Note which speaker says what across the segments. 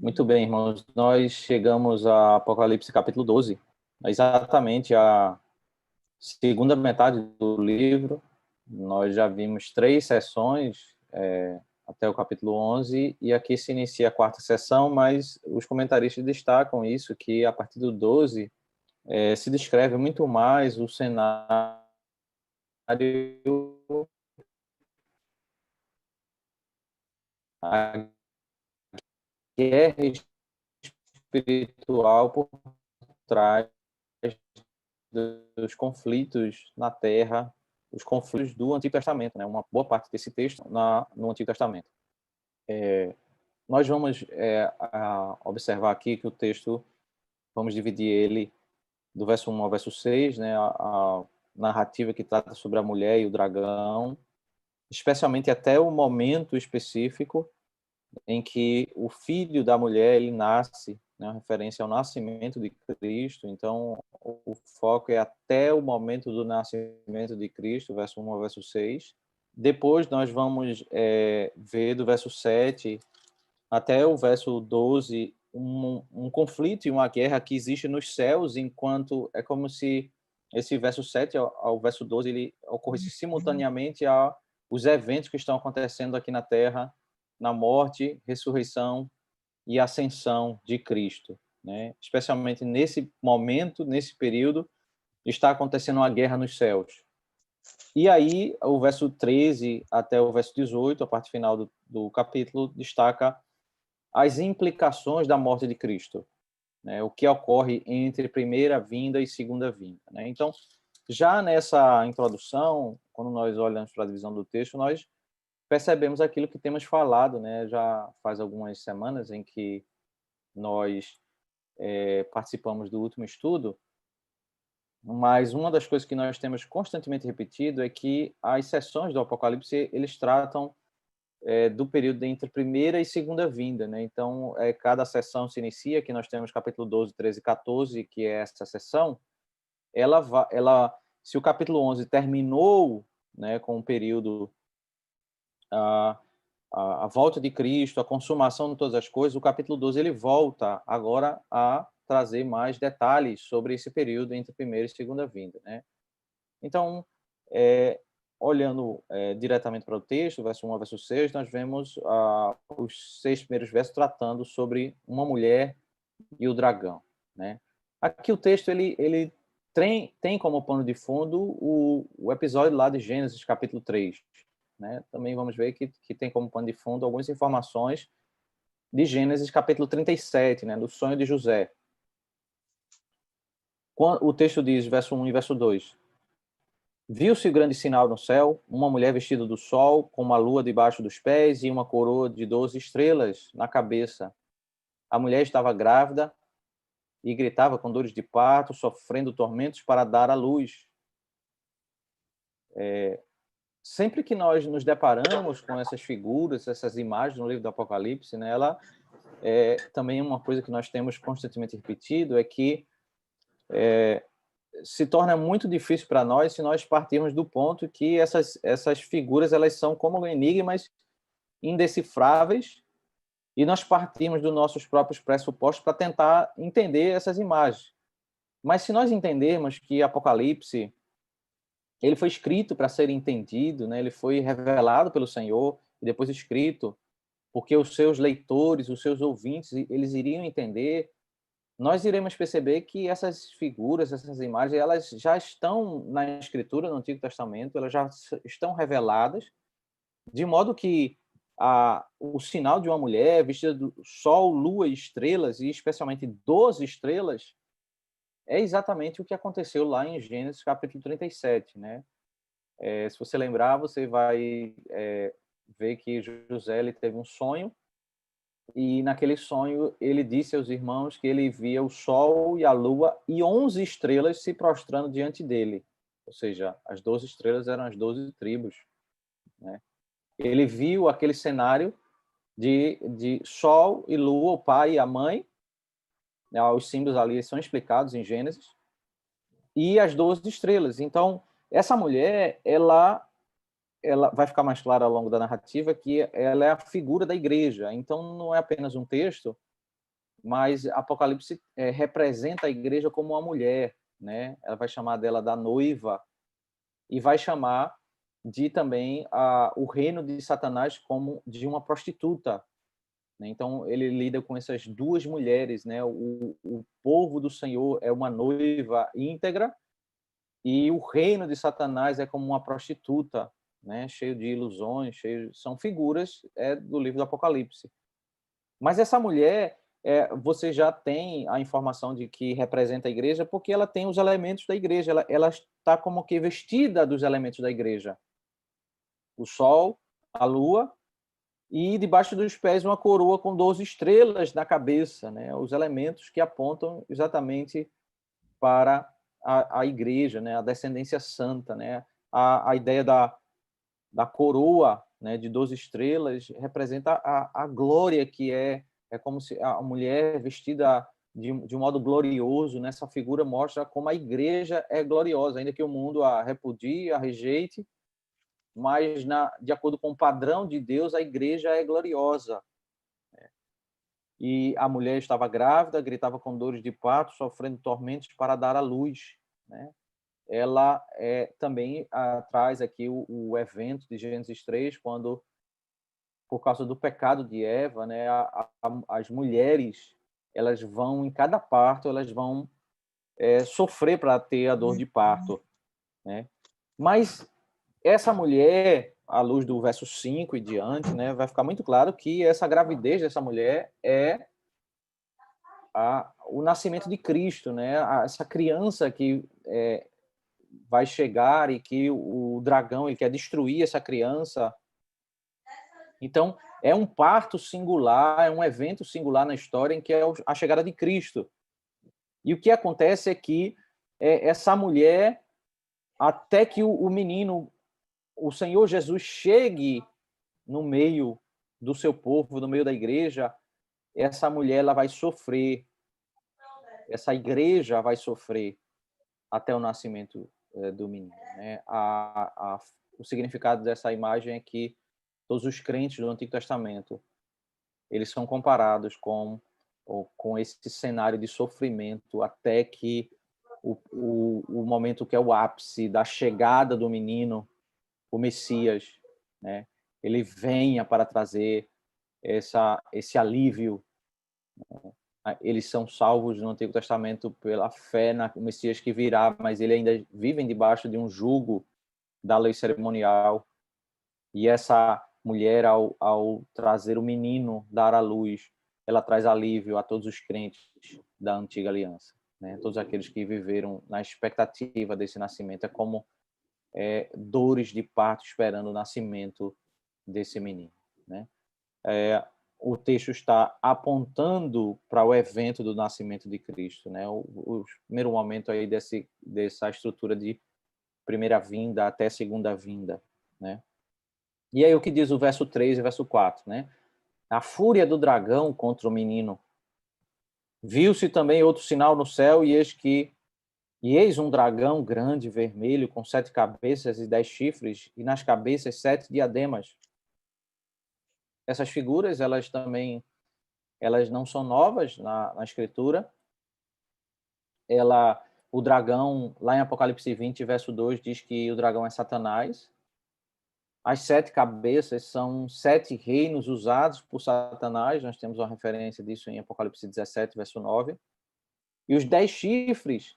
Speaker 1: Muito bem, irmãos. Nós chegamos a Apocalipse capítulo 12, exatamente a segunda metade do livro. Nós já vimos 3 sessões até o capítulo 11, e aqui se inicia a quarta sessão, mas os comentaristas destacam isso, que a partir do 12 se descreve muito mais o cenário, a guerra espiritual por trás dos conflitos na Terra, os conflitos do Antigo Testamento, né? Uma boa parte desse texto no Antigo Testamento. Nós vamos observar aqui que o texto, vamos dividir ele do verso 1 ao verso 6, né? A narrativa que trata sobre a mulher e o dragão, especialmente até o momento específico em que o filho da mulher ele nasce, né, uma referência ao nascimento de Cristo. Então, o foco é até o momento do nascimento de Cristo, verso 1 ao verso 6. Depois nós vamos ver do verso 7 até o verso 12 um conflito e uma guerra que existe nos céus, enquanto é como se esse verso 7 ao verso 12 ele ocorresse simultaneamente aos eventos que estão acontecendo aqui na Terra, na morte, ressurreição e ascensão de Cristo, né? Especialmente nesse momento, nesse período, está acontecendo uma guerra nos céus. E aí, o verso 13 até o verso 18, a parte final do capítulo, destaca as implicações da morte de Cristo, né? O que ocorre entre primeira vinda e segunda vinda, né? Então, já nessa introdução, quando nós olhamos para a divisão do texto, nós percebemos aquilo que temos falado, né? Já faz algumas semanas em que nós participamos do último estudo, mas uma das coisas que nós temos constantemente repetido é que as sessões do Apocalipse, eles tratam do período entre primeira e segunda vinda, né? Então, cada sessão se inicia, que nós temos capítulo 12, 13 e 14, que é essa sessão, se o capítulo 11 terminou, né, com o período a volta de Cristo, a consumação de todas as coisas, o capítulo 12 ele volta agora a trazer mais detalhes sobre esse período entre primeira e segunda vinda, né? Então, olhando diretamente para o texto, verso 1 ao verso 6, nós vemos os 6 primeiros versos tratando sobre uma mulher e o dragão, né? Aqui o texto ele tem como pano de fundo o episódio lá de Gênesis, capítulo 3, né? Também vamos ver que tem como pano de fundo algumas informações de Gênesis, capítulo 37, né? Do sonho de José. O texto diz, verso 1 e verso 2, viu-se grande sinal no céu, uma mulher vestida do sol, com uma lua debaixo dos pés e uma coroa de 12 estrelas na cabeça. A mulher estava grávida e gritava com dores de parto, sofrendo tormentos para dar à luz. Sempre que nós nos deparamos com essas figuras, essas imagens no livro do Apocalipse, né, ela também uma coisa que nós temos constantemente repetido é que se torna muito difícil para nós se nós partirmos do ponto que essas figuras elas são como enigmas indecifráveis e nós partimos dos nossos próprios pressupostos para tentar entender essas imagens. Mas se nós entendermos que Apocalipse ele foi escrito para ser entendido, né? Ele foi revelado pelo Senhor e depois escrito porque os seus leitores, os seus ouvintes, eles iriam entender, nós iremos perceber que essas figuras, essas imagens, elas já estão na Escritura, no Antigo Testamento, elas já estão reveladas, de modo que o sinal de uma mulher vestida do sol, lua e estrelas, e especialmente 12 estrelas, é exatamente o que aconteceu lá em Gênesis capítulo 37, né? Se você lembrar, você vai ver que José ele teve um sonho, e naquele sonho ele disse aos irmãos que ele via o sol e a lua e 11 estrelas se prostrando diante dele. Ou seja, as 12 estrelas eram as 12 tribos, né? Ele viu aquele cenário de sol e lua, o pai e a mãe, né? Os símbolos ali são explicados em Gênesis, e as 12 estrelas. Então, essa mulher, ela vai ficar mais clara ao longo da narrativa que ela é a figura da igreja. Então, não é apenas um texto mas Apocalipse representa a igreja como uma mulher, né? Ela vai chamar dela da noiva e vai chamar de também o reino de Satanás como de uma prostituta, né? Então ele lida com essas duas mulheres, né? O povo do Senhor é uma noiva íntegra e o reino de Satanás é como uma prostituta, né? Cheio de ilusões, são figuras do livro do Apocalipse. Mas essa mulher, você já tem a informação de que representa a igreja, porque ela tem os elementos da igreja, ela está como que vestida dos elementos da igreja. O sol, a lua, e debaixo dos pés uma coroa com 12 estrelas na cabeça, né? Os elementos que apontam exatamente para a igreja, né? A descendência santa, né? A ideia da coroa, né, de 12 estrelas representa a glória que é como se a mulher vestida de um modo glorioso, nessa figura mostra como a igreja é gloriosa, ainda que o mundo a repudie, a rejeite, mas de acordo com o padrão de Deus, a igreja é gloriosa. E a mulher estava grávida, gritava com dores de parto, sofrendo tormentos para dar à luz, né? Ela também traz aqui o evento de Gênesis 3, quando, por causa do pecado de Eva, né, as mulheres, elas vão, em cada parto, elas vão sofrer para ter a dor de parto, né? Mas essa mulher, à luz do verso 5 e diante, né, vai ficar muito claro que essa gravidez dessa mulher é o nascimento de Cristo, né? Essa criança que vai chegar e que o dragão ele quer destruir essa criança. Então, é um parto singular, é um evento singular na história em que é a chegada de Cristo. E o que acontece é que essa mulher, até que o menino, o Senhor Jesus, chegue no meio do seu povo, no meio da igreja, essa mulher ela vai sofrer, essa igreja vai sofrer até o nascimento do menino, né? O significado dessa imagem é que todos os crentes do Antigo Testamento, eles são comparados com esse cenário de sofrimento até que o momento que é o ápice da chegada do menino, o Messias, né? Ele venha para trazer esse alívio. Eles são salvos no Antigo Testamento pela fé no Messias que virá, mas eles ainda vivem debaixo de um jugo da lei cerimonial. E essa mulher, ao trazer o menino, dar à luz, ela traz alívio a todos os crentes da antiga aliança, né? Todos aqueles que viveram na expectativa desse nascimento. É como dores de parto esperando o nascimento desse menino, né? O texto está apontando para o evento do nascimento de Cristo, né? O primeiro momento aí dessa estrutura de primeira vinda até segunda vinda, né? E aí o que diz o verso 3 e verso 4, né? A fúria do dragão contra o menino. Viu-se também outro sinal no céu, e eis um dragão grande, vermelho, com 7 cabeças e 10 chifres, e nas cabeças 7 diademas. Essas figuras, elas não são novas na Escritura. O dragão, lá em Apocalipse 20, verso 2, diz que o dragão é Satanás. As 7 cabeças são 7 reinos usados por Satanás. Nós temos uma referência disso em Apocalipse 17, verso 9. E os 10 chifres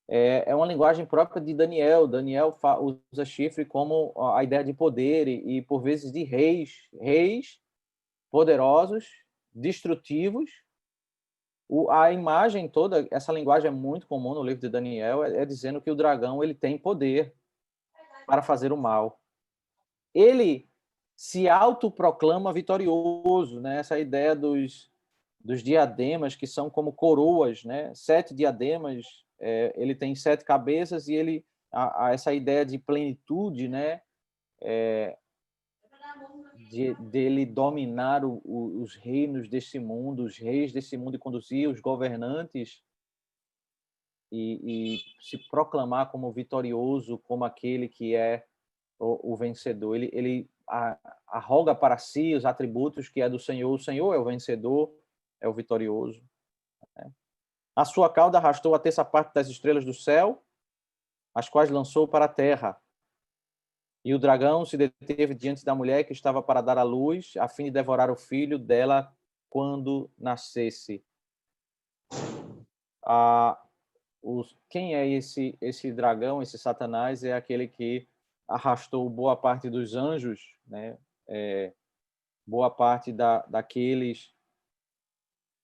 Speaker 1: é uma linguagem própria de Daniel. Daniel usa chifre como a ideia de poder e por vezes, de reis poderosos, destrutivos. A imagem toda, essa linguagem é muito comum no livro de Daniel, dizendo que o dragão ele tem poder para fazer o mal. Ele se autoproclama vitorioso, né? Essa ideia dos diademas, que são como coroas, né? 7 diademas, ele tem 7 cabeças, e essa ideia de plenitude, né? Dele dominar os reinos desse mundo, os reis desse mundo, e conduzir os governantes e se proclamar como vitorioso, como aquele que é o vencedor. Ele arroga para si os atributos que é do Senhor. O Senhor é o vencedor, é o vitorioso. A sua cauda arrastou a terça parte das estrelas do céu, as quais lançou para a terra. E o dragão se deteve diante da mulher que estava para dar à luz, a fim de devorar o filho dela quando nascesse. Quem é esse dragão, esse Satanás? É aquele que arrastou boa parte dos anjos, né? Boa parte daqueles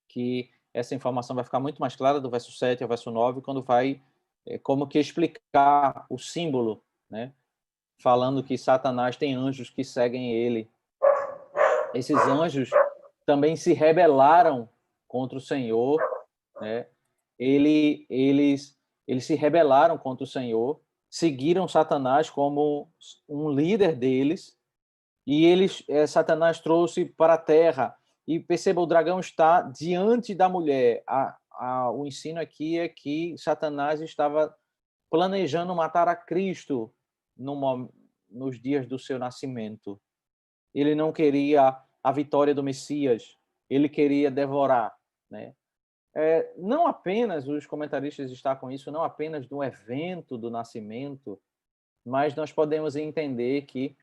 Speaker 1: que essa informação vai ficar muito mais clara do verso 7 ao verso 9, quando vai como que explicar o símbolo, né? Falando que Satanás tem anjos que seguem ele. Esses anjos também se rebelaram contra o Senhor, né? Eles se rebelaram contra o Senhor, seguiram Satanás como um líder deles, e Satanás trouxe para a terra. E perceba, o dragão está diante da mulher. O ensino aqui é que Satanás estava planejando matar a Cristo nos dias do seu nascimento. Ele não queria a vitória do Messias, ele queria devorar, né? Não apenas, os comentaristas destacam isso, não apenas no evento do nascimento, mas nós podemos entender que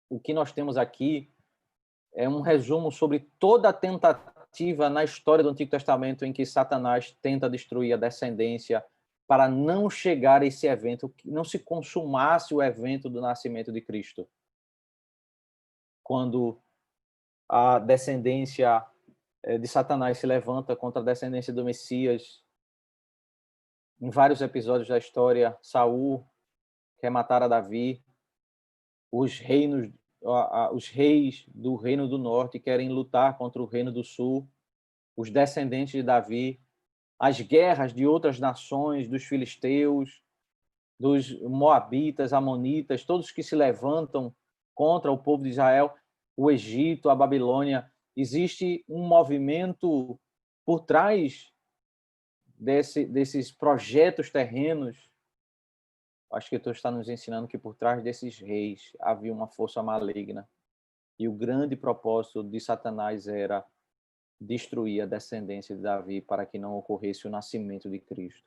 Speaker 1: o que nós temos aqui é um resumo sobre toda a tentativa na história do Antigo Testamento em que Satanás tenta destruir a descendência para não chegar a esse evento, que não se consumasse o evento do nascimento de Cristo. Quando a descendência de Satanás se levanta contra a descendência do Messias, em vários episódios da história, Saul quer matar a Davi, os reis do Reino do Norte querem lutar contra o Reino do Sul, os descendentes de Davi, as guerras de outras nações, dos filisteus, dos moabitas, amonitas, todos que se levantam contra o povo de Israel, o Egito, a Babilônia. Existe um movimento por trás desses projetos terrenos. A Escritura está nos ensinando que por trás desses reis havia uma força maligna. E o grande propósito de Satanás era destruir a descendência de Davi para que não ocorresse o nascimento de Cristo.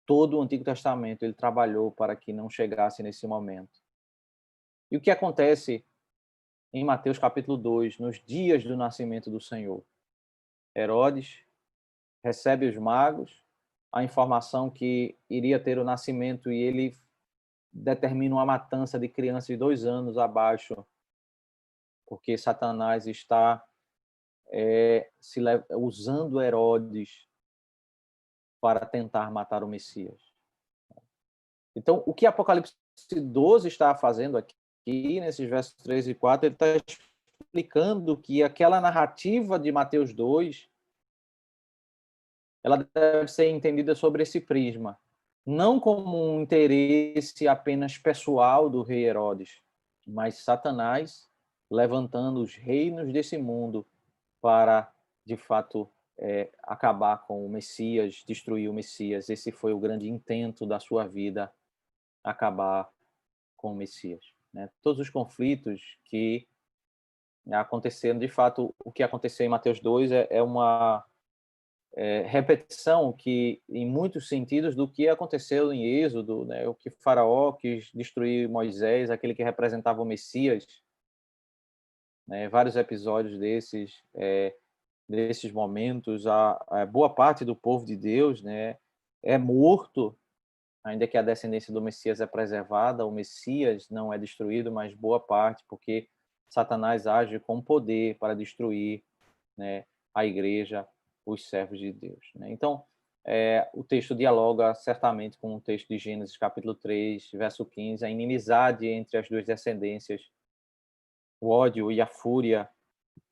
Speaker 1: Todo o Antigo Testamento ele trabalhou para que não chegasse nesse momento. E o que acontece em Mateus capítulo 2, nos dias do nascimento do Senhor? Herodes recebe os magos, a informação que iria ter o nascimento, e ele determina uma matança de crianças de 2 anos abaixo, porque Satanás está usando Herodes para tentar matar o Messias. Então, o que Apocalipse 12 está fazendo aqui, nesses versos 3 e 4, ele está explicando que aquela narrativa de Mateus 2, ela deve ser entendida sobre esse prisma, não como um interesse apenas pessoal do rei Herodes, mas Satanás levantando os reinos desse mundo para, de fato, acabar com o Messias, destruir o Messias. Esse foi o grande intento da sua vida, acabar com o Messias, né? Todos os conflitos que aconteceram, de fato, o que aconteceu em Mateus 2 é uma repetição que, em muitos sentidos, do que aconteceu em Êxodo, né? O que Faraó quis destruir Moisés, aquele que representava o Messias, né? Vários episódios desses momentos, a boa parte do povo de Deus, né, é morto, ainda que a descendência do Messias é preservada, o Messias não é destruído, mas boa parte, porque Satanás age com poder para destruir, né, a igreja, os servos de Deus, né? Então, o texto dialoga certamente com o texto de Gênesis, capítulo 3, verso 15, a inimizade entre as duas descendências, o ódio e a fúria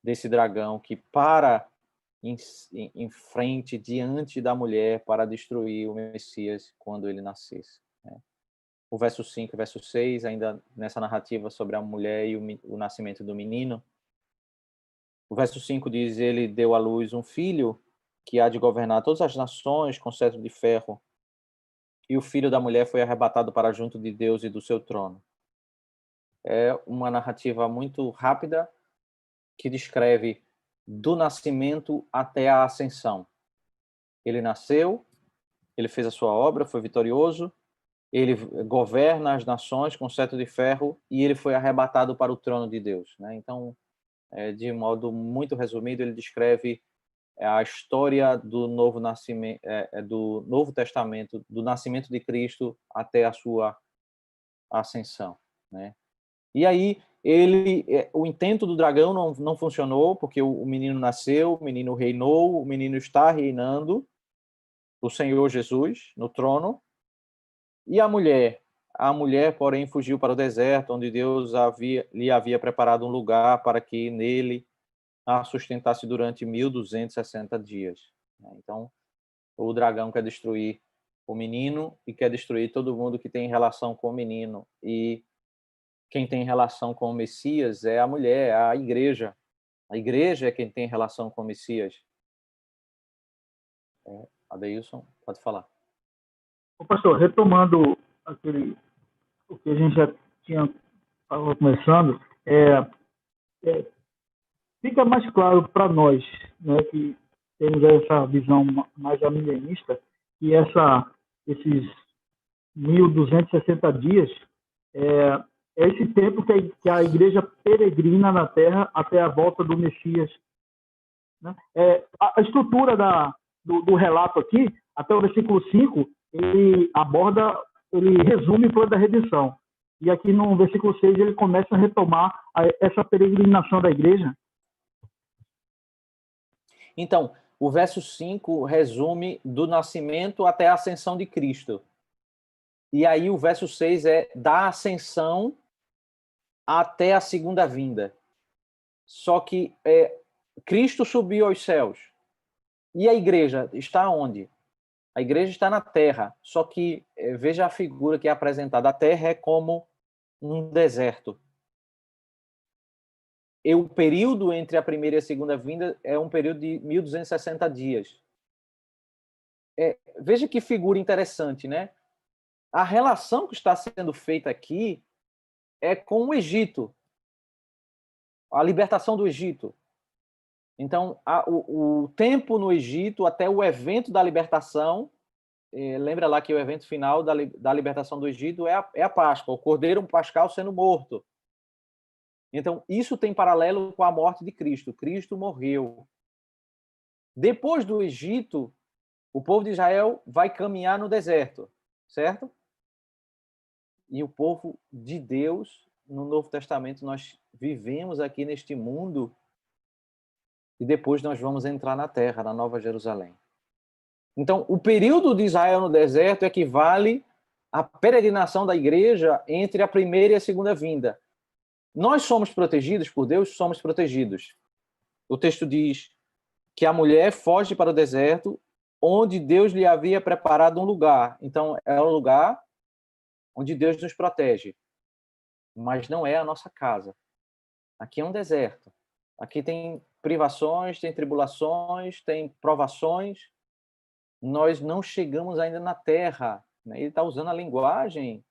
Speaker 1: desse dragão que em frente, diante da mulher, para destruir o Messias quando ele nascesse, né? O verso 5 e o verso 6, ainda nessa narrativa sobre a mulher e o nascimento do menino, o verso 5 diz: ele deu à luz um filho que há de governar todas as nações com cetro de ferro, e o filho da mulher foi arrebatado para junto de Deus e do seu trono. É uma narrativa muito rápida que descreve do nascimento até a ascensão. Ele nasceu, ele fez a sua obra, foi vitorioso, ele governa as nações com cetro de ferro e ele foi arrebatado para o trono de Deus, né? Então, de modo muito resumido, ele descreve a história do novo nascimento, do Novo Testamento, do nascimento de Cristo até a sua ascensão, né? E aí o intento do dragão não funcionou, porque o menino nasceu, o menino reinou, o menino está reinando, o Senhor Jesus no trono. E a mulher, porém, fugiu para o deserto, onde Deus lhe havia preparado um lugar para que nele a sustentasse durante 1260 dias. Então, o dragão quer destruir o menino e quer destruir todo mundo que tem relação com o menino. E quem tem relação com o Messias é a mulher, a igreja. A igreja é quem tem relação com o Messias. Adeilson, pode falar.
Speaker 2: Ô, pastor, retomando o que a gente já tinha estava começando, fica mais claro para nós, né, que temos essa visão mais amilenista, que esses 1260 dias é esse tempo que a igreja peregrina na Terra até a volta do Messias. Né? A estrutura do relato aqui, até o versículo 5, ele resume o plano da redenção. E aqui no versículo 6 ele começa a retomar essa peregrinação da igreja.
Speaker 1: Então, o verso 5 resume do nascimento até a ascensão de Cristo. E aí o verso 6 é da ascensão até a segunda vinda. Só que Cristo subiu aos céus. E a igreja está onde? A igreja está na terra. Só que veja a figura que é apresentada. A terra é como um deserto. E o período entre a primeira e a segunda vinda é um período de 1260 dias. Veja que figura interessante, né? A relação que está sendo feita aqui é com o Egito, a libertação do Egito. Então, o tempo no Egito até o evento da libertação, lembra lá que o evento final da libertação do Egito é a Páscoa, o Cordeiro Pascal sendo morto. Então, isso tem paralelo com a morte de Cristo. Cristo morreu. Depois do Egito, o povo de Israel vai caminhar no deserto, certo? E o povo de Deus, no Novo Testamento, nós vivemos aqui neste mundo e depois nós vamos entrar na terra, na Nova Jerusalém. Então, o período de Israel no deserto equivale à peregrinação da igreja entre a primeira e a segunda vinda. Nós somos protegidos por Deus? Somos protegidos. O texto diz que a mulher foge para o deserto, onde Deus lhe havia preparado um lugar. Então, é o lugar onde Deus nos protege. Mas não é a nossa casa. Aqui é um deserto. Aqui tem privações, tem tribulações, tem provações. Nós não chegamos ainda na terra. Ele está usando a linguagem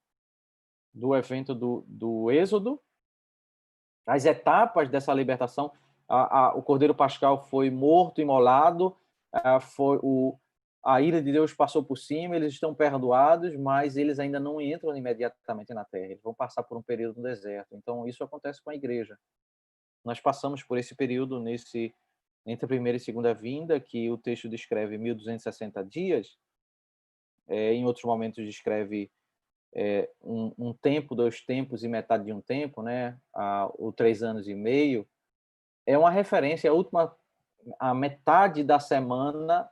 Speaker 1: do evento do Êxodo, as etapas dessa libertação. O Cordeiro Pascal foi morto, imolado, a ira de Deus passou por cima, eles estão perdoados, mas eles ainda não entram imediatamente na terra, eles vão passar por um período no deserto. Então, isso acontece com a igreja. Nós passamos por esse período entre a primeira e segunda vinda, que o texto descreve 1260 dias, em outros momentos descreve um tempo, 2 tempos e metade de um tempo, né? O 3 anos e meio, é uma referência à metade da semana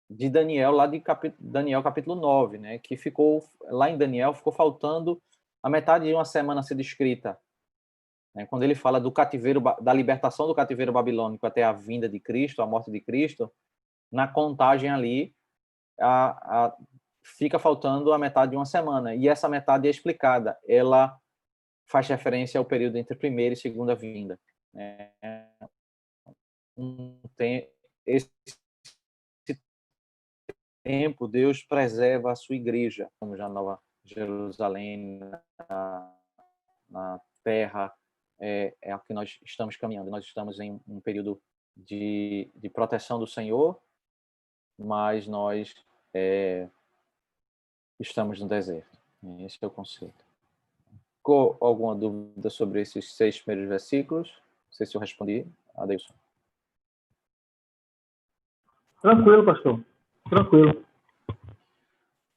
Speaker 1: de Daniel, lá de Daniel capítulo 9, né? Que ficou, lá em Daniel, ficou faltando a metade de uma semana a ser descrita. Quando ele fala do cativeiro, da libertação do cativeiro babilônico até a vinda de Cristo, a morte de Cristo, na contagem ali, fica faltando a metade de uma semana. E essa metade é explicada. Ela faz referência ao período entre primeira e segunda vinda. Esse tempo, Deus preserva a sua igreja, como já Nova Jerusalém, na terra, é a que nós estamos caminhando. Nós estamos em um período de proteção do Senhor, mas nós estamos no deserto. Esse é o conceito. Ficou alguma dúvida sobre esses 6 primeiros versículos? Não sei se eu respondi, Adeilson.
Speaker 2: Tranquilo, pastor. Tranquilo.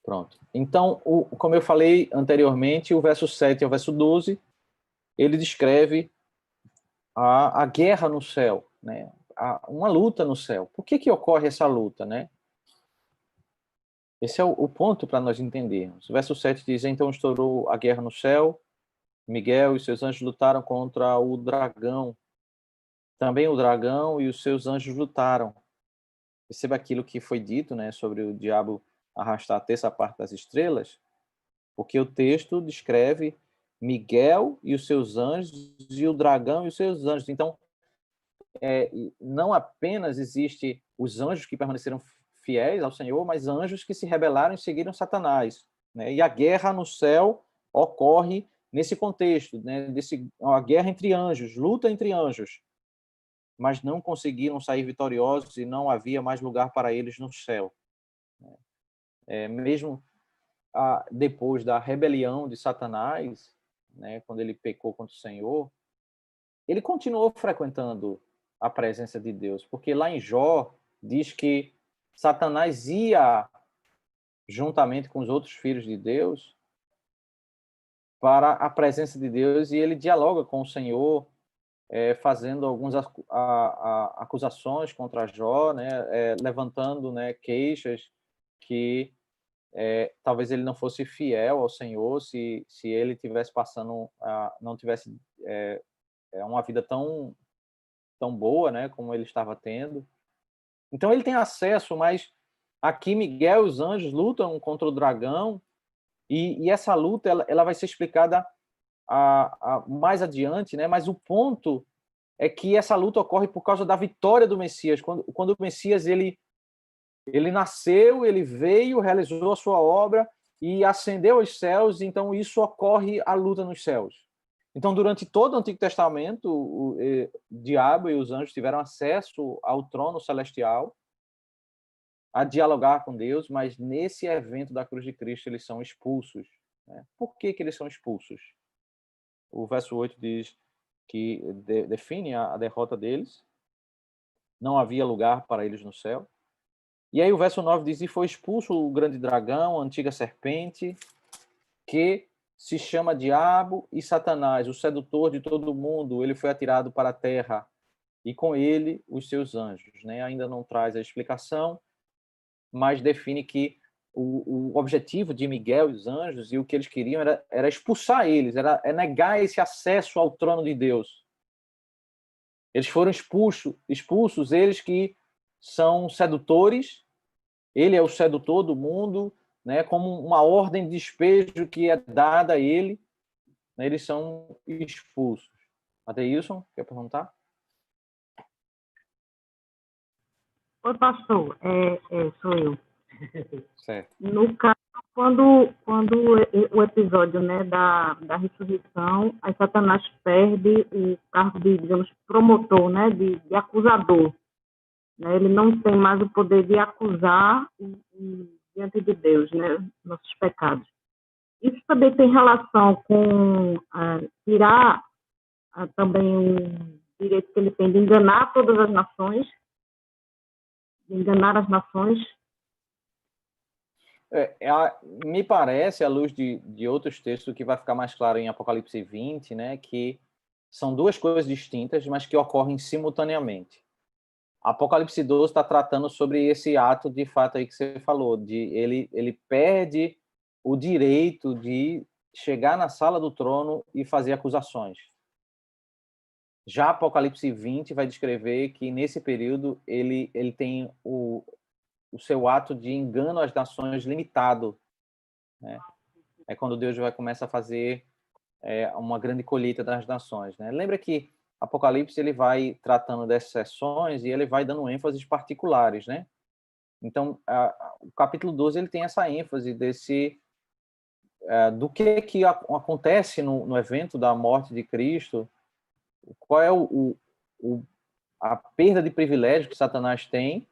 Speaker 1: Pronto. Então, como eu falei anteriormente, o verso 7 ao verso 12, ele descreve a guerra no céu, né? Uma luta no céu. Por que ocorre essa luta, né? Esse é o ponto para nós entendermos. O verso 7 diz: então estourou a guerra no céu, Miguel e seus anjos lutaram contra o dragão. Também o dragão e os seus anjos lutaram. Perceba aquilo que foi dito, né, sobre o diabo arrastar a terça parte das estrelas, porque o texto descreve Miguel e os seus anjos e o dragão e os seus anjos. Então, não apenas existe os anjos que permaneceram fiéis ao Senhor, mas anjos que se rebelaram e seguiram Satanás, né? E a guerra no céu ocorre nesse contexto, né? A guerra entre anjos, luta entre anjos, mas não conseguiram sair vitoriosos e não havia mais lugar para eles no céu. Mesmo depois da rebelião de Satanás, né, quando ele pecou contra o Senhor, ele continuou frequentando a presença de Deus, porque lá em Jó diz que Satanás ia juntamente com os outros filhos de Deus para a presença de Deus, e ele dialoga com o Senhor, fazendo algumas acusações contra Jó, né, levantando, né, queixas que talvez ele não fosse fiel ao Senhor se ele tivesse passando, não tivesse uma vida tão boa, né, como ele estava tendo. Então ele tem acesso, mas aqui Miguel e os anjos lutam contra o dragão, e essa luta ela vai ser explicada mais adiante, né? Mas o ponto é que essa luta ocorre por causa da vitória do Messias. Quando o Messias ele nasceu, ele veio, realizou a sua obra e ascendeu aos céus, então isso ocorre a luta nos céus. Então, durante todo o Antigo Testamento, o diabo e os anjos tiveram acesso ao trono celestial, a dialogar com Deus, mas nesse evento da cruz de Cristo eles são expulsos, né? Por que eles são expulsos? O verso 8 diz que define a derrota deles, não havia lugar para eles no céu. E aí o verso 9 diz: e foi expulso o grande dragão, a antiga serpente, que se chama Diabo e Satanás, o sedutor de todo mundo. Ele foi atirado para a terra, e com ele os seus anjos, né? Ainda não traz a explicação, mas define que o objetivo de Miguel e os anjos e o que eles queriam era expulsar eles, era negar esse acesso ao trono de Deus. Eles foram expulsos, eles que são sedutores, ele é o sedutor do mundo, né, como uma ordem de despejo que é dada a ele, né, eles são expulsos. Adeilson, quer perguntar?
Speaker 3: Oi, pastor, sou eu.
Speaker 1: Certo.
Speaker 3: No caso, quando o episódio, né, da ressurreição, aí Satanás perde o cargo de, digamos, promotor, né, de acusador. Né, ele não tem mais o poder de acusar diante de Deus, né, nossos pecados. Isso também tem relação com tirar também o direito que ele tem de enganar todas as nações, de enganar as nações.
Speaker 1: Me parece, à luz de outros textos, que vai ficar mais claro em Apocalipse 20, né, que são duas coisas distintas, mas que ocorrem simultaneamente. Apocalipse 12 está tratando sobre esse ato, de fato, aí que você falou, de ele perde o direito de chegar na sala do trono e fazer acusações. Já Apocalipse 20 vai descrever que, nesse período, ele tem o seu ato de engano às nações limitado, né? É quando Deus vai começar a fazer uma grande colheita das nações, né? Lembra que Apocalipse ele vai tratando dessas sessões e ele vai dando ênfases particulares, né? Então, o capítulo 12 ele tem essa ênfase do que acontece no evento da morte de Cristo, qual é a perda de privilégio que Satanás tem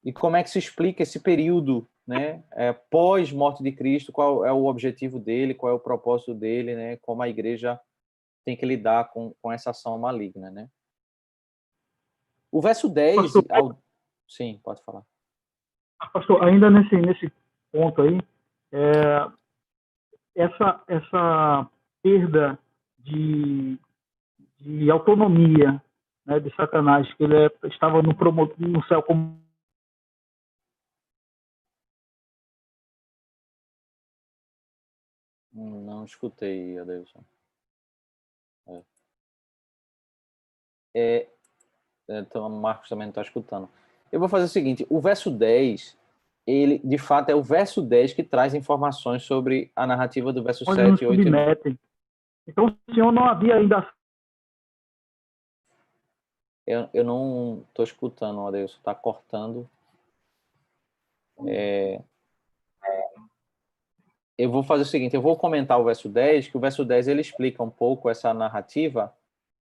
Speaker 1: e como é que se explica esse período, né, pós-morte de Cristo, qual é o objetivo dele, qual é o propósito dele, né, como a igreja tem que lidar com essa ação maligna, né? O verso 10... Sim, pode falar.
Speaker 2: Pastor, ainda nesse ponto aí, essa perda de autonomia, né, de Satanás, que ele estava no céu como...
Speaker 1: Não escutei, Adeilson. Então, o Marcos também não está escutando. Eu vou fazer o seguinte, o verso 10, ele, de fato, é o verso 10 que traz informações sobre a narrativa do verso 7, 8 e 9.
Speaker 2: Então, o Senhor não havia ainda...
Speaker 1: Eu não estou escutando, Adeilson, está cortando. Eu vou fazer o seguinte, eu vou comentar o verso 10, que o verso 10 ele explica um pouco essa narrativa,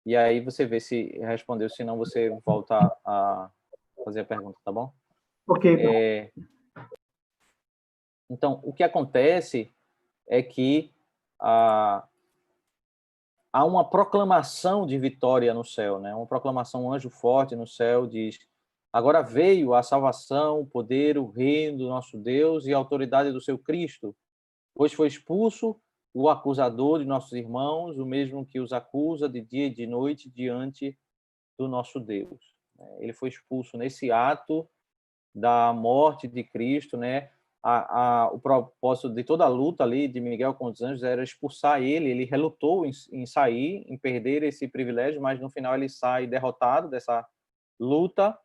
Speaker 1: e aí você vê se respondeu, senão você volta a fazer a pergunta, tá bom?
Speaker 2: Ok.
Speaker 1: Então, o que acontece é que há uma proclamação de vitória no céu, né? Uma proclamação, um anjo forte no céu diz: agora veio a salvação, o poder, o reino do nosso Deus e a autoridade do seu Cristo, pois foi expulso o acusador de nossos irmãos, o mesmo que os acusa de dia e de noite diante do nosso Deus. Ele foi expulso nesse ato da morte de Cristo, né? O propósito de toda a luta ali de Miguel com os anjos era expulsar ele. Ele relutou em sair, em perder esse privilégio, mas no final ele sai derrotado dessa luta.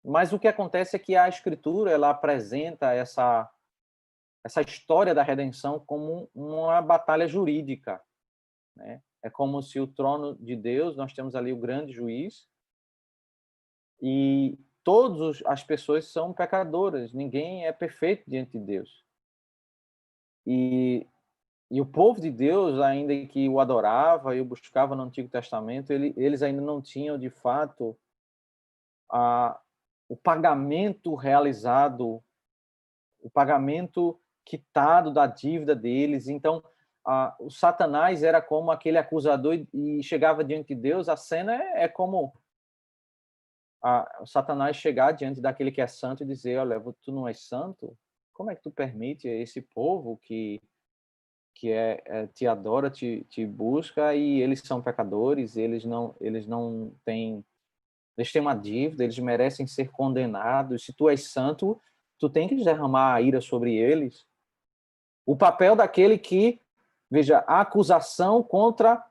Speaker 1: Mas o que acontece é que a Escritura ela apresenta essa história da redenção como uma batalha jurídica, né? É como se o trono de Deus, nós temos ali o grande juiz, e todas as pessoas são pecadoras, ninguém é perfeito diante de Deus. E o povo de Deus, ainda que o adorava e o buscava no Antigo Testamento, eles ainda não tinham, de fato, o pagamento realizado, o pagamento quitado da dívida deles. Então, o Satanás era como aquele acusador e chegava diante de Deus. A cena é como o Satanás chegar diante daquele que é santo e dizer: olha, tu não és santo? Como é que tu permite esse povo que te adora, te busca, e eles são pecadores, eles não têm, eles têm uma dívida, eles merecem ser condenados. Se tu és santo, tu tem que derramar a ira sobre eles. O papel daquele que, veja, a acusação contra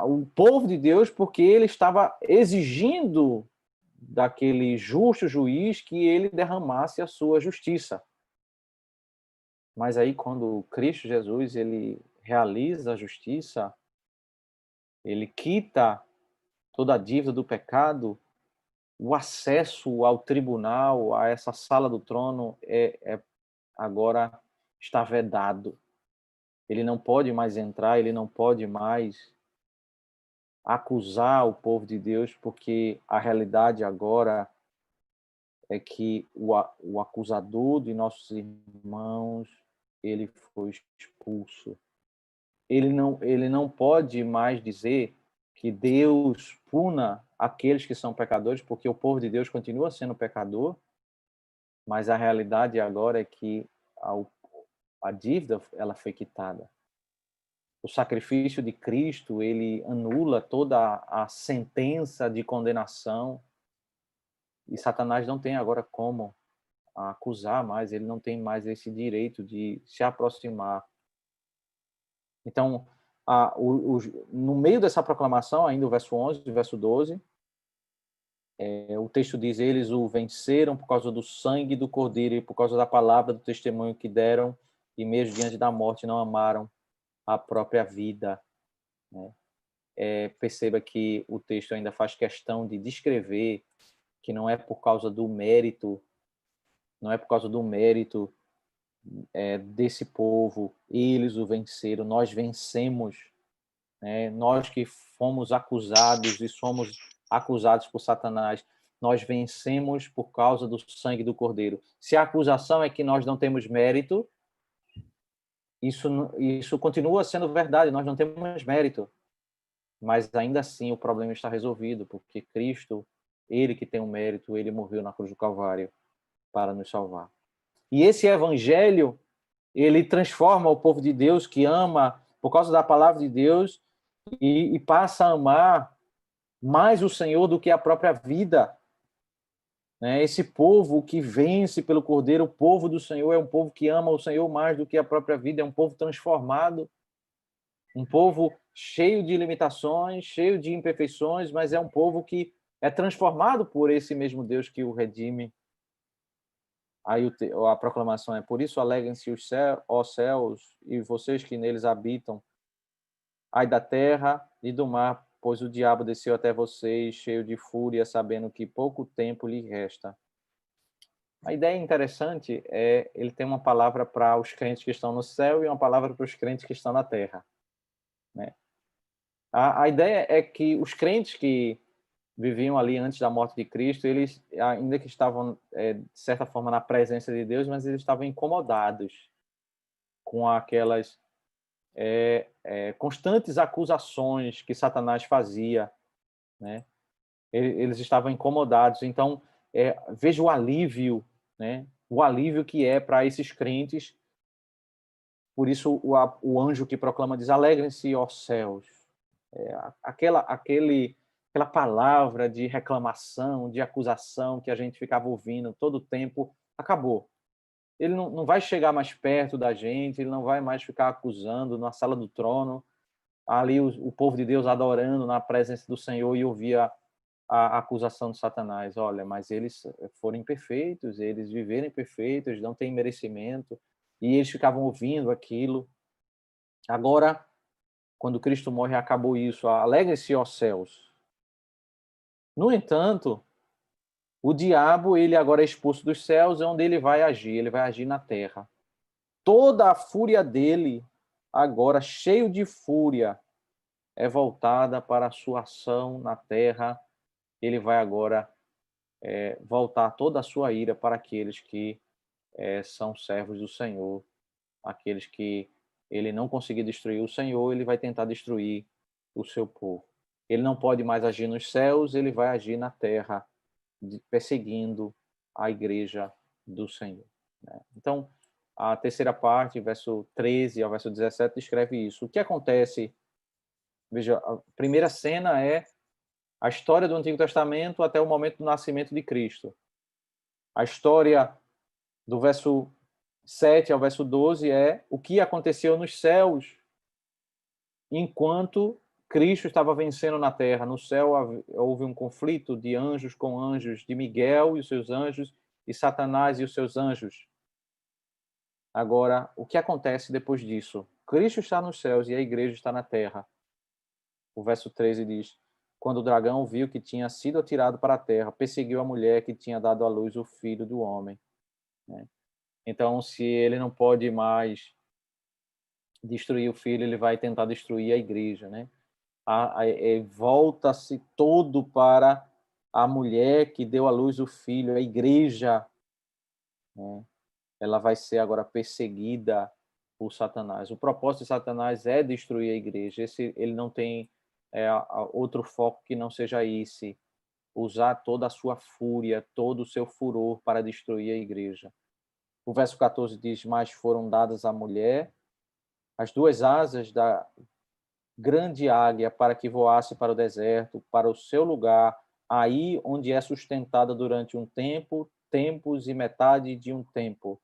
Speaker 1: o povo de Deus, porque ele estava exigindo daquele justo juiz que ele derramasse a sua justiça. Mas aí, quando Cristo Jesus ele realiza a justiça, ele quita toda a dívida do pecado, o acesso ao tribunal, a essa sala do trono, agora está vedado. Ele não pode mais entrar, ele não pode mais acusar o povo de Deus, porque a realidade agora é que o acusador de nossos irmãos, ele foi expulso. Ele não pode mais dizer que Deus puna aqueles que são pecadores, porque o povo de Deus continua sendo pecador, mas a realidade agora é que a dívida ela foi quitada. O sacrifício de Cristo, ele anula toda a sentença de condenação, e Satanás não tem agora como acusar mais, ele não tem mais esse direito de se aproximar. Então, no meio dessa proclamação, ainda o verso 11 e o verso 12, o texto diz: eles o venceram por causa do sangue do Cordeiro e por causa da palavra do testemunho que deram, e mesmo diante da morte não amaram a própria vida, né? Perceba que o texto ainda faz questão de descrever que não é por causa do mérito, desse povo, eles o venceram, nós vencemos né? Nós que fomos acusados e somos acusados por Satanás, nós vencemos por causa do sangue do Cordeiro. Se a acusação é que nós não temos mérito, isso continua sendo verdade, nós não temos mérito. Mas ainda assim o problema está resolvido, porque Cristo, ele que tem o mérito, ele morreu na cruz do Calvário para nos salvar. E esse evangelho, ele transforma o povo de Deus que ama por causa da palavra de Deus e passa a amar mais o Senhor do que a própria vida. Esse povo que vence pelo Cordeiro, o povo do Senhor, é um povo que ama o Senhor mais do que a própria vida, é um povo transformado, um povo cheio de limitações, cheio de imperfeições, mas é um povo que é transformado por esse mesmo Deus que o redime. Aí a proclamação é: por isso alegrem-se os céus, ó céus, e vocês que neles habitam, ai da terra e do mar, pois o diabo desceu até vocês, cheio de fúria, sabendo que pouco tempo lhe resta. A ideia interessante é ele tem uma palavra para os crentes que estão no céu e uma palavra para os crentes que estão na terra, né? A ideia é que os crentes que viviam ali antes da morte de Cristo, eles, ainda que estavam, de certa forma, na presença de Deus, mas eles estavam incomodados com aquelas constantes acusações que Satanás fazia, né? Eles estavam incomodados. Então, veja o alívio, né? O alívio que é para esses crentes. Por isso, o anjo que proclama diz: alegrem-se, ó céus. Aquela palavra de reclamação, de acusação que a gente ficava ouvindo todo o tempo, acabou. Ele não vai chegar mais perto da gente, ele não vai mais ficar acusando na sala do trono, ali o povo de Deus adorando na presença do Senhor e ouvir a acusação de Satanás. Olha, mas eles foram imperfeitos, eles viveram imperfeitos, eles não têm merecimento, e eles ficavam ouvindo aquilo. Agora, quando Cristo morre, acabou isso. Alegrem-se, ó céus. No entanto, o diabo, ele agora é expulso dos céus, é onde ele vai agir. Ele vai agir na terra. Toda a fúria dele, agora cheio de fúria, é voltada para a sua ação na terra. Ele vai agora voltar toda a sua ira para aqueles que são servos do Senhor. Aqueles que ele não conseguir destruir o Senhor, ele vai tentar destruir o seu povo. Ele não pode mais agir nos céus, ele vai agir na terra, perseguindo a igreja do Senhor. Então, a terceira parte, verso 13 ao verso 17, descreve isso. O que acontece? Veja, a primeira cena é a história do Antigo Testamento até o momento do nascimento de Cristo. A história do verso 7 ao verso 12 é o que aconteceu nos céus enquanto Cristo estava vencendo na terra. No céu houve um conflito de anjos com anjos, de Miguel e os seus anjos, e Satanás e os seus anjos. Agora, o que acontece depois disso? Cristo está nos céus e a igreja está na terra. O verso 13 diz: quando o dragão viu que tinha sido atirado para a terra, perseguiu a mulher que tinha dado à luz o filho do homem. Então, se ele não pode mais destruir o filho, ele vai tentar destruir a igreja, né? Volta-se todo para a mulher que deu à luz o filho, a igreja, né? Ela vai ser agora perseguida por Satanás. O propósito de Satanás é destruir a igreja. Ele não tem outro foco que não seja esse, usar toda a sua fúria, todo o seu furor para destruir a igreja. O verso 14 diz: mas foram dadas à mulher as duas asas da grande águia para que voasse para o deserto, para o seu lugar, aí onde é sustentada durante um tempo, tempos e metade de um tempo,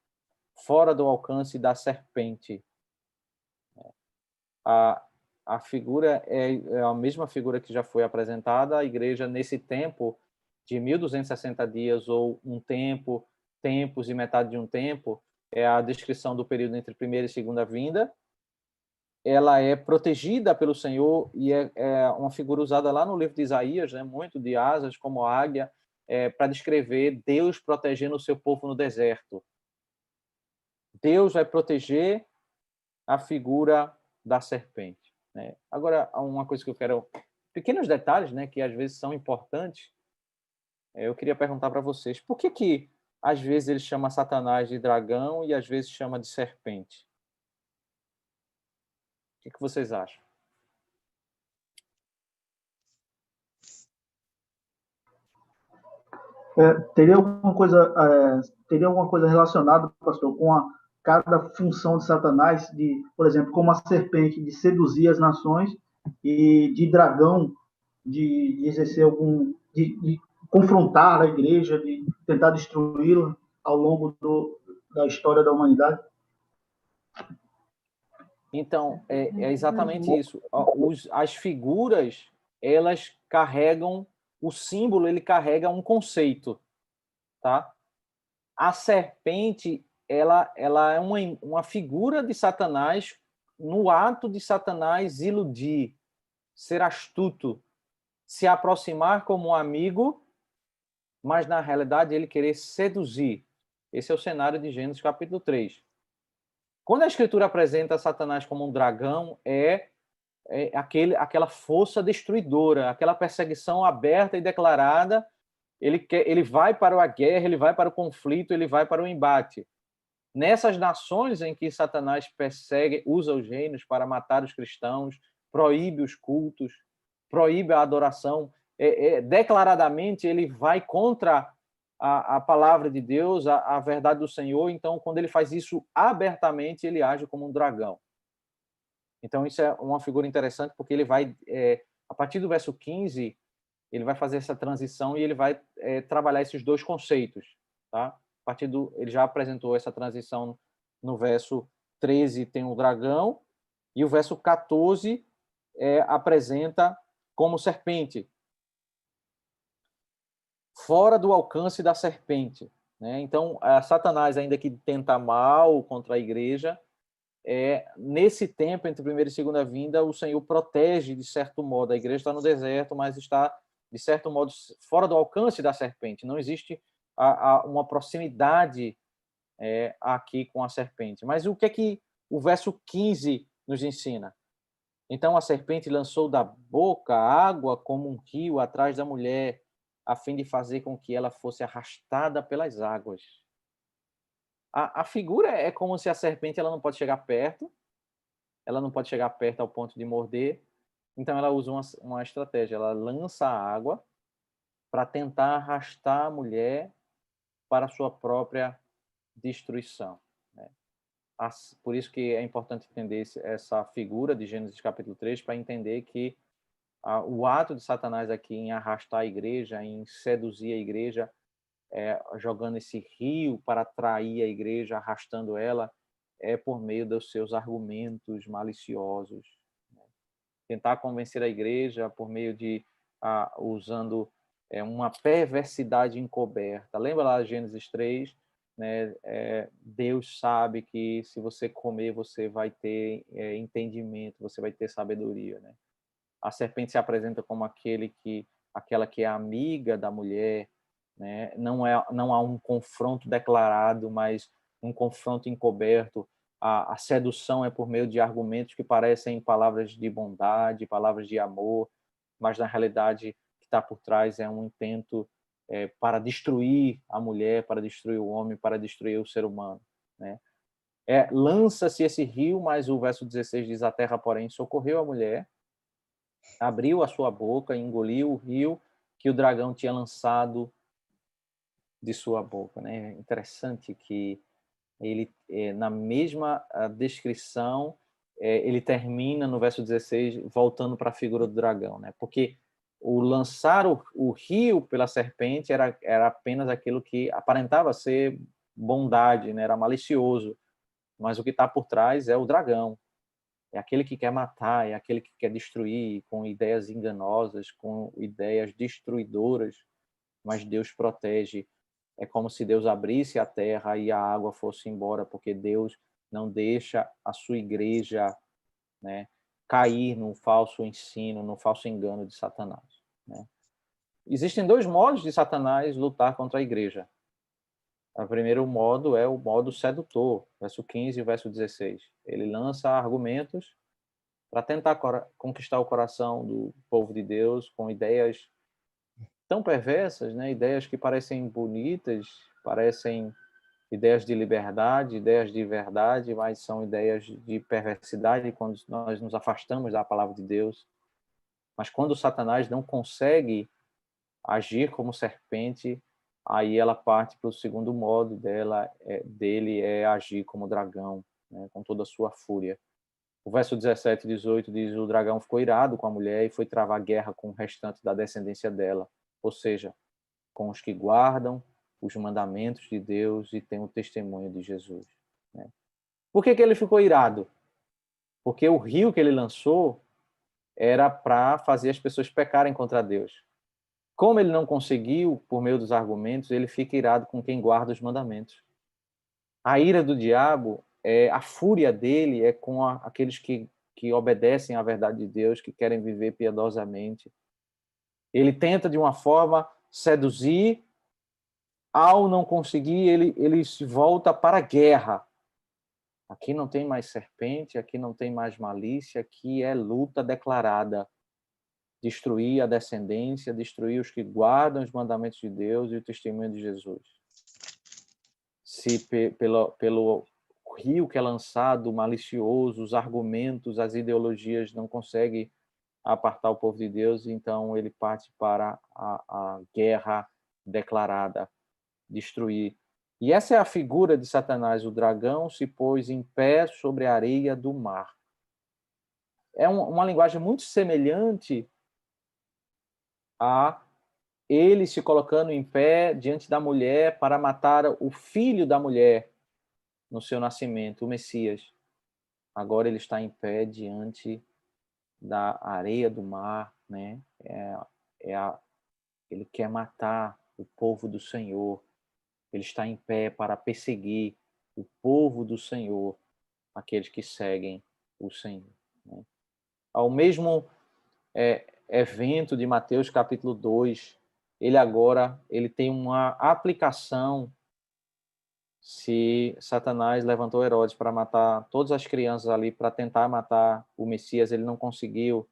Speaker 1: fora do alcance da serpente. A figura é a mesma figura que já foi apresentada. A igreja, nesse tempo de 1260 dias, ou um tempo, tempos e metade de um tempo, é a descrição do período entre primeira e segunda vinda. Ela é protegida pelo Senhor e é uma figura usada lá no livro de Isaías, né, muito de asas como águia, para descrever Deus protegendo o seu povo no deserto. Deus vai proteger a figura da serpente. né? Agora, uma coisa que eu quero... Pequenos detalhes, né, que às vezes são importantes. Eu queria perguntar para vocês, por que às vezes ele chama Satanás de dragão e às vezes chama de serpente? O que vocês acham?
Speaker 2: Teria alguma coisa relacionada, pastor, com cada função de Satanás, por exemplo, como a serpente de seduzir as nações e de dragão de exercer de confrontar a igreja, de tentar destruí-la ao longo da história da humanidade?
Speaker 1: Então, é exatamente isso. As figuras, elas carregam, o símbolo, ele carrega um conceito, tá? A serpente, ela é uma figura de Satanás no ato de Satanás iludir, ser astuto, se aproximar como um amigo, mas na realidade ele querer seduzir. Esse é o cenário de Gênesis capítulo 3. Quando a Escritura apresenta Satanás como um dragão, aquela força destruidora, aquela perseguição aberta e declarada. Ele vai para a guerra, ele vai para o conflito, ele vai para o embate. Nessas nações em que Satanás persegue, usa os reinos para matar os cristãos, proíbe os cultos, proíbe a adoração, declaradamente ele vai contra a palavra de Deus, a verdade do Senhor. Então, quando ele faz isso abertamente, ele age como um dragão. Então, isso é uma figura interessante, porque ele vai, a partir do verso 15, ele vai fazer essa transição e ele vai trabalhar esses dois conceitos. Tá? Ele já apresentou essa transição no verso 13, tem o dragão, e o verso 14 apresenta como serpente. Fora do alcance da serpente. Né? Então, Satanás, ainda que tenta mal contra a igreja, nesse tempo, entre primeira e segunda vinda, o Senhor protege, de certo modo. A igreja está no deserto, mas está, de certo modo, fora do alcance da serpente. Não existe uma proximidade aqui com a serpente. Mas o que o verso 15 nos ensina? Então a serpente lançou da boca água como um rio atrás da mulher, a fim de fazer com que ela fosse arrastada pelas águas. A figura é como se a serpente ela não pode chegar perto, ela não pode chegar perto ao ponto de morder, então ela usa uma estratégia, ela lança a água para tentar arrastar a mulher para a sua própria destruição. Né? Por isso que é importante entender essa figura de Gênesis capítulo 3, para entender que o ato de Satanás aqui em arrastar a igreja, em seduzir a igreja, jogando esse rio para atrair a igreja, arrastando ela, por meio dos seus argumentos maliciosos. Né? Tentar convencer a igreja por meio de usando uma perversidade encoberta. Lembra lá Gênesis 3? Né? Deus sabe que se você comer, você vai ter entendimento, você vai ter sabedoria. Né? A serpente se apresenta como aquela que é amiga da mulher. Né? Não há um confronto declarado, mas um confronto encoberto. A sedução é por meio de argumentos que parecem palavras de bondade, palavras de amor, mas na realidade o que está por trás é um intento para destruir a mulher, para destruir o homem, para destruir o ser humano. Né? Lança-se esse rio, mas o verso 16 diz: a terra, porém, socorreu a mulher, abriu a sua boca e engoliu o rio que o dragão tinha lançado de sua boca. Né? Interessante que ele, na mesma descrição, ele termina no verso 16 voltando para a figura do dragão, né? Porque o lançar o rio pela serpente era apenas aquilo que aparentava ser bondade, né? Era malicioso, mas o que está por trás é o dragão, é aquele que quer matar, é aquele que quer destruir com ideias enganosas, com ideias destruidoras, mas Deus protege. É como se Deus abrisse a terra e a água fosse embora, porque Deus não deixa a sua igreja, né, cair num falso ensino, num falso engano de Satanás. Né? Existem dois modos de Satanás lutar contra a igreja. O primeiro modo é o modo sedutor, verso 15 e verso 16. Ele lança argumentos para tentar conquistar o coração do povo de Deus com ideias tão perversas, né? Ideias que parecem bonitas, parecem ideias de liberdade, ideias de verdade, mas são ideias de perversidade quando nós nos afastamos da palavra de Deus. Mas quando Satanás não consegue agir como serpente, aí ela parte para o segundo modo dele é agir como dragão, né? Com toda a sua fúria. O verso 17 e 18 diz: o dragão ficou irado com a mulher e foi travar guerra com o restante da descendência dela, ou seja, com os que guardam os mandamentos de Deus e têm o testemunho de Jesus, né? Por que ele ficou irado? Porque o rio que ele lançou era para fazer as pessoas pecarem contra Deus. Como ele não conseguiu, por meio dos argumentos, ele fica irado com quem guarda os mandamentos. A ira do diabo, a fúria dele é com aqueles que obedecem à verdade de Deus, que querem viver piedosamente. Ele tenta, de uma forma, seduzir. Ao não conseguir, ele se volta para a guerra. Aqui não tem mais serpente, aqui não tem mais malícia, aqui é luta declarada. Destruir a descendência, destruir os que guardam os mandamentos de Deus e o testemunho de Jesus. Se pelo rio que é lançado, malicioso, os argumentos, as ideologias não conseguem apartar o povo de Deus, então ele parte para a guerra declarada, destruir. E essa é a figura de Satanás. O dragão se pôs em pé sobre a areia do mar. É uma linguagem muito semelhante a ele se colocando em pé diante da mulher para matar o filho da mulher no seu nascimento, o Messias. Agora ele está em pé diante da areia do mar, né? Ele quer matar o povo do Senhor. Ele está em pé para perseguir o povo do Senhor, aqueles que seguem o Senhor, né? Ao mesmo evento de Mateus capítulo 2, ele tem uma aplicação. Se Satanás levantou Herodes para matar todas as crianças ali, para tentar matar o Messias, ele não conseguiu.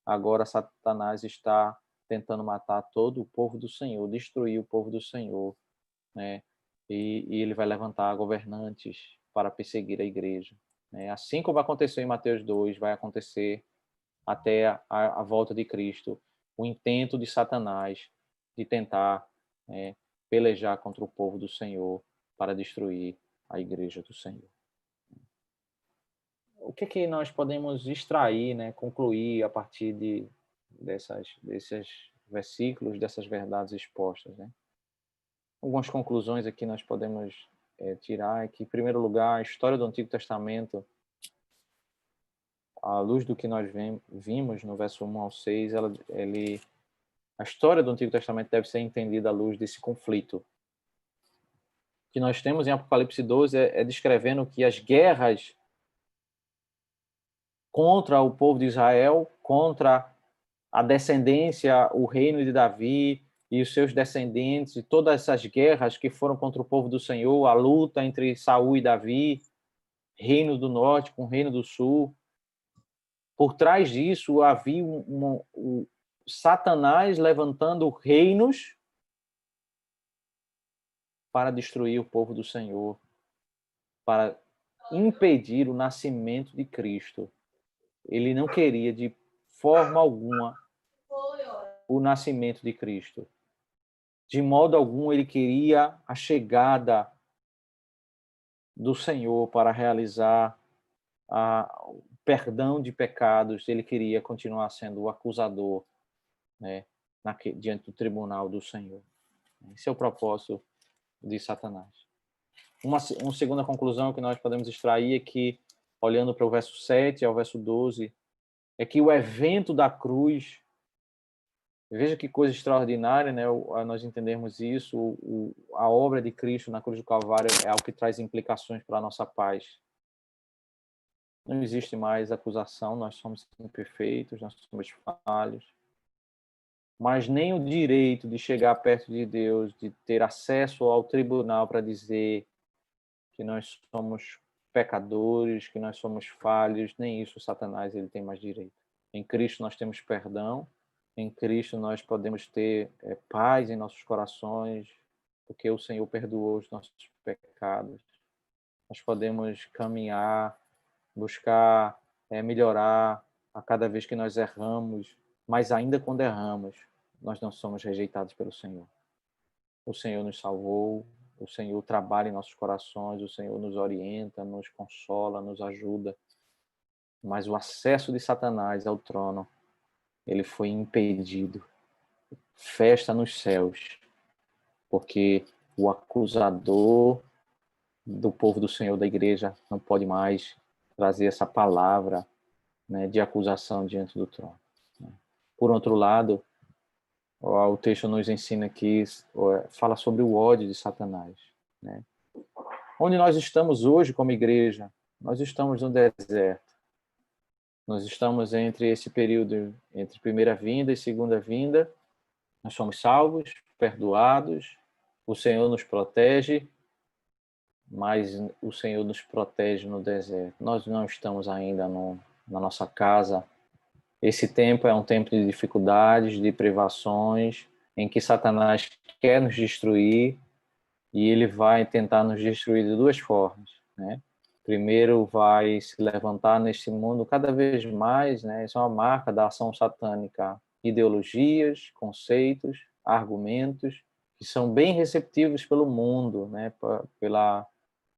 Speaker 1: Agora Satanás está tentando matar todo o povo do Senhor, destruir o povo do Senhor, né? E ele vai levantar governantes para perseguir a igreja, né? Assim como aconteceu em Mateus 2, vai acontecer até a volta de Cristo, o intento de Satanás de tentar, né, pelejar contra o povo do Senhor para destruir a igreja do Senhor. O que nós podemos extrair, né, concluir a partir desses versículos, dessas verdades expostas, né? Algumas conclusões aqui nós podemos tirar é que, em primeiro lugar, a história do Antigo Testamento, à luz do que nós vimos no verso 1 ao 6, a história do Antigo Testamento deve ser entendida à luz desse conflito. O que nós temos em Apocalipse 12 é descrevendo que as guerras contra o povo de Israel, contra a descendência, o reino de Davi e os seus descendentes, e todas essas guerras que foram contra o povo do Senhor, a luta entre Saul e Davi, reino do norte com o reino do sul. Por trás disso havia Satanás levantando reinos para destruir o povo do Senhor, para impedir o nascimento de Cristo. Ele não queria de forma alguma o nascimento de Cristo. De modo algum ele queria a chegada do Senhor para realizar o perdão de pecados. Ele queria continuar sendo o acusador, né, diante do tribunal do Senhor. Esse é o propósito de Satanás. Uma segunda conclusão que nós podemos extrair é que, olhando para o verso 7 ao verso 12, é que o evento da cruz, veja que coisa extraordinária, né? Nós entendemos isso, a obra de Cristo na cruz do Calvário é algo que traz implicações para a nossa paz. Não existe mais acusação, nós somos imperfeitos, nós somos falhos. Mas nem o direito de chegar perto de Deus, de ter acesso ao tribunal para dizer que nós somos pecadores, que nós somos falhos, nem isso Satanás ele tem mais direito. Em Cristo nós temos perdão, em Cristo nós podemos ter paz em nossos corações, porque o Senhor perdoou os nossos pecados. Nós podemos caminhar, buscar melhorar a cada vez que nós erramos, mas ainda quando erramos, nós não somos rejeitados pelo Senhor. O Senhor nos salvou, o Senhor trabalha em nossos corações, o Senhor nos orienta, nos consola, nos ajuda. Mas o acesso de Satanás ao trono, ele foi impedido. Festa nos céus, porque o acusador do povo do Senhor, da igreja, não pode mais trazer essa palavra, né, de acusação diante do trono. Por outro lado, o texto nos ensina aqui, fala sobre o ódio de Satanás, né? Onde nós estamos hoje como igreja? Nós estamos no deserto. Nós estamos entre esse período, entre primeira vinda e segunda vinda. Nós somos salvos, perdoados, o Senhor nos protege, mas o Senhor nos protege no deserto. Nós não estamos ainda na nossa casa. Esse tempo é um tempo de dificuldades, de privações, em que Satanás quer nos destruir e ele vai tentar nos destruir de duas formas, né? Primeiro, vai se levantar neste mundo cada vez mais, né? Isso é uma marca da ação satânica. Ideologias, conceitos, argumentos que são bem receptivos pelo mundo, né?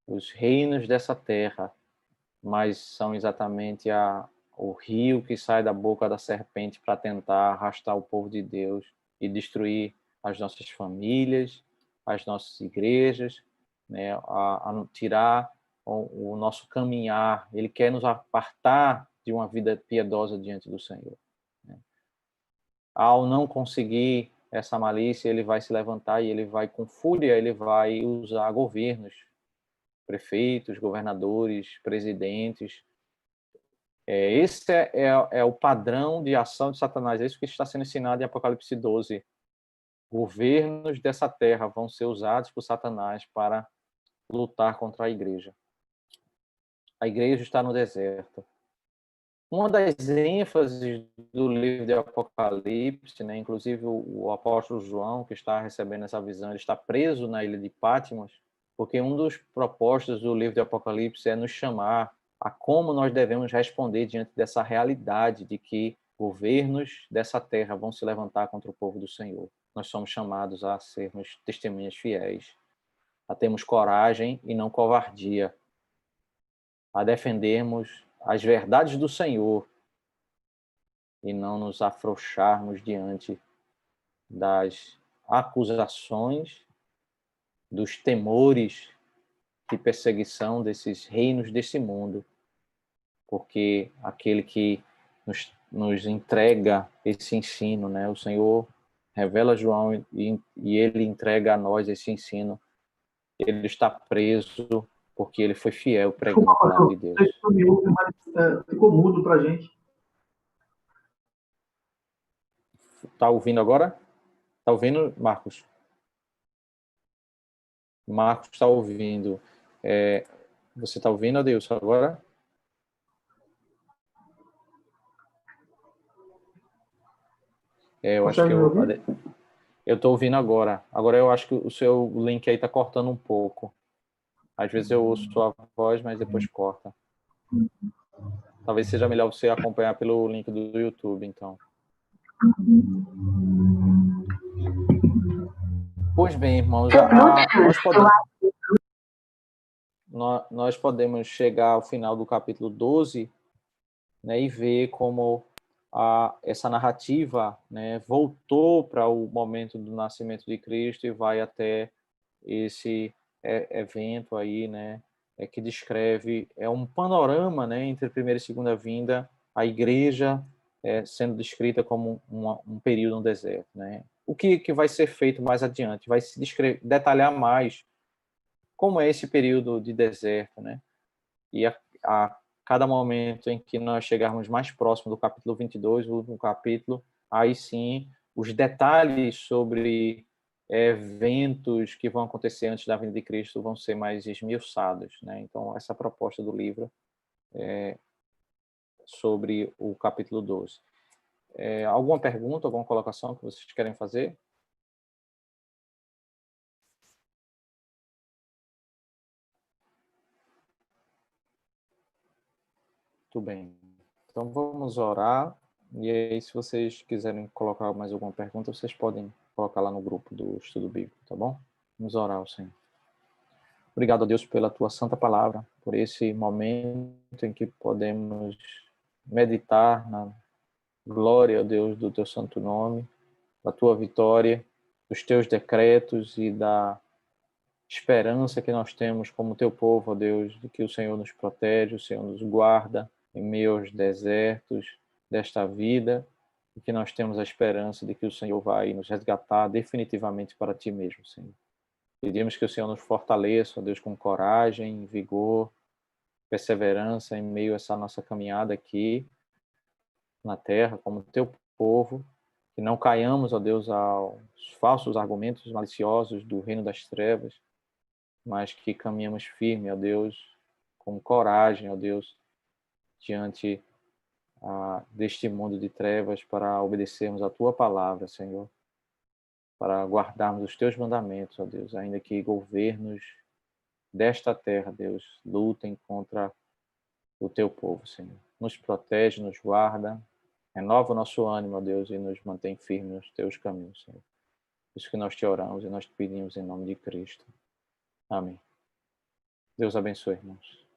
Speaker 1: Os reinos dessa terra, mas são exatamente o rio que sai da boca da serpente para tentar arrastar o povo de Deus e destruir as nossas famílias, as nossas igrejas, né, a tirar o nosso caminhar. Ele quer nos apartar de uma vida piedosa diante do Senhor, né? Ao não conseguir essa malícia, ele vai se levantar e ele vai, com fúria, ele vai usar governos, prefeitos, governadores, presidentes. Esse é o padrão de ação de Satanás. É isso que está sendo ensinado em Apocalipse 12. Governos dessa terra vão ser usados por Satanás para lutar contra a igreja. A igreja está no deserto. Uma das ênfases do livro de Apocalipse, né, inclusive o apóstolo João, que está recebendo essa visão, ele está preso na ilha de Patmos, porque um dos propósitos do livro de Apocalipse é nos chamar a como nós devemos responder diante dessa realidade de que governos dessa terra vão se levantar contra o povo do Senhor. Nós somos chamados a sermos testemunhas fiéis, a termos coragem e não covardia, a defendermos as verdades do Senhor e não nos afrouxarmos diante das acusações, dos temores de perseguição desses reinos desse mundo, porque aquele que nos entrega esse ensino, né? O Senhor revela a João e ele entrega a nós esse ensino. Ele está preso porque ele foi fiel pregando a palavra de Deus.
Speaker 2: Ficou mudo para a gente.
Speaker 1: Está ouvindo agora? Está ouvindo, Marcos? Marcos está ouvindo. Você está ouvindo, Adeilson, agora? Eu acho que eu estou ouvindo agora. Agora eu acho que o seu link aí está cortando um pouco. Às vezes eu ouço sua voz, mas depois corta. Talvez seja melhor você acompanhar pelo link do YouTube, então. Pois bem, irmãos, nós podemos chegar ao final do capítulo 12, né, e ver como essa narrativa, né, voltou para o momento do nascimento de Cristo e vai até esse evento aí, né, que descreve um panorama, né, entre a primeira e segunda vinda, a igreja sendo descrita como um período no deserto, né? O que vai ser feito mais adiante? Vai se detalhar mais como é esse período de deserto, né? E a cada momento em que nós chegarmos mais próximo do capítulo 22, o último capítulo, aí sim, os detalhes sobre eventos que vão acontecer antes da vinda de Cristo vão ser mais esmiuçados, né? Então, essa proposta do livro é sobre o capítulo 12. Alguma pergunta, alguma colocação que vocês querem fazer? Tudo bem. Então, vamos orar. E aí, se vocês quiserem colocar mais alguma pergunta, vocês podem colocar lá no grupo do Estudo Bíblico, tá bom? Vamos orar ao Senhor. Obrigado, a Deus, pela tua santa palavra, por esse momento em que podemos meditar na glória, ó Deus, do teu santo nome, da tua vitória, dos teus decretos e da esperança que nós temos como teu povo, ó Deus, de que o Senhor nos protege, o Senhor nos guarda em meio aos desertos desta vida, e que nós temos a esperança de que o Senhor vai nos resgatar definitivamente para ti mesmo, Senhor. Pedimos que o Senhor nos fortaleça, ó Deus, com coragem, vigor, perseverança em meio a essa nossa caminhada aqui na terra, como teu povo, que não caiamos, ó Deus, aos falsos argumentos maliciosos do reino das trevas, mas que caminhamos firme, ó Deus, com coragem, ó Deus, diante deste mundo de trevas, para obedecermos a tua palavra, Senhor, para guardarmos os teus mandamentos, ó Deus, ainda que governos desta terra, Deus, lutem contra o teu povo, Senhor. Nos protege, nos guarda, renova o nosso ânimo, ó Deus, e nos mantém firmes nos teus caminhos, Senhor. Isso que nós te oramos e nós te pedimos em nome de Cristo. Amém. Deus abençoe, irmãos.